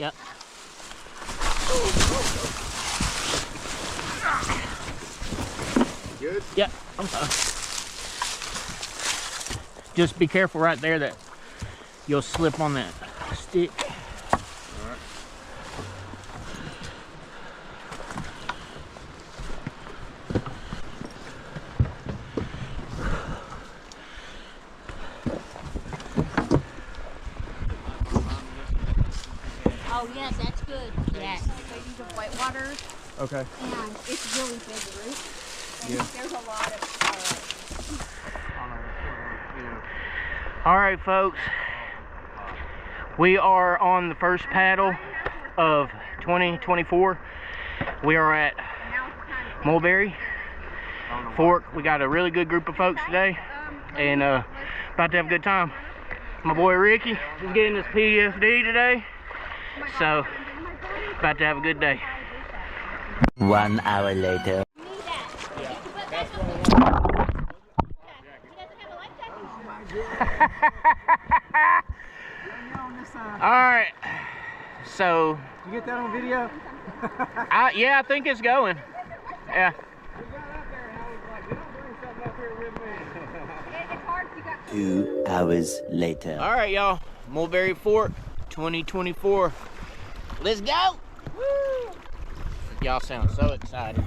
Yep. Good? Yep, I'm fine. Just be careful right there that you'll slip on that stick. Alright. Oh yes, that's good. Yes. They use a whitewater, Okay. and it's really big root. And Yeah. there's a lot of. All right, folks. We are on the first paddle of 2024. We are at Mulberry Fork. We got a really good group of folks today, and about to have a good time. My boy Ricky is getting his PFD today, so about to have a good day. 1 hour later. All right, so You get that on video? yeah, I think it's going. Yeah. We got up there and I was like, you don't bring something up here with me. It's hard. You got. 2 hours later. All right, y'all. Mulberry Fork 2024. Let's go. Woo! Y'all sound so excited.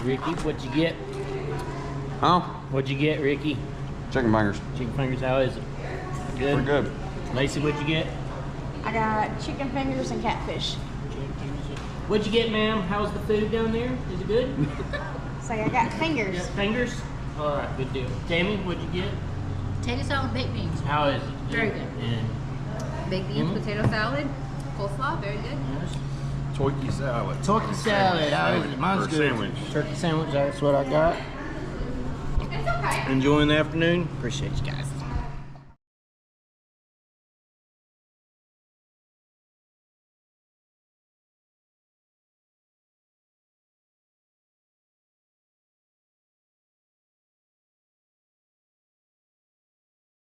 Ricky, what'd you get? Huh? What'd you get, Ricky? Chicken fingers. Chicken fingers, how is it? Good? Pretty good. Lacey, what'd you get? I got chicken fingers and catfish. What'd you get, ma'am? How's the food down there? Is it good? So I got You fingers. got fingers? All right, good deal. Tammy, what'd you get? Potato salad, baked beans. How is it? Very good. And Baked beans, Emma? potato salad, coleslaw, very good. yes. Turkey salad. Turkey salad, how is it? Mine's Or good. sandwich. Turkey sandwich, that's what I got. It's okay. Enjoying the afternoon? Appreciate you guys.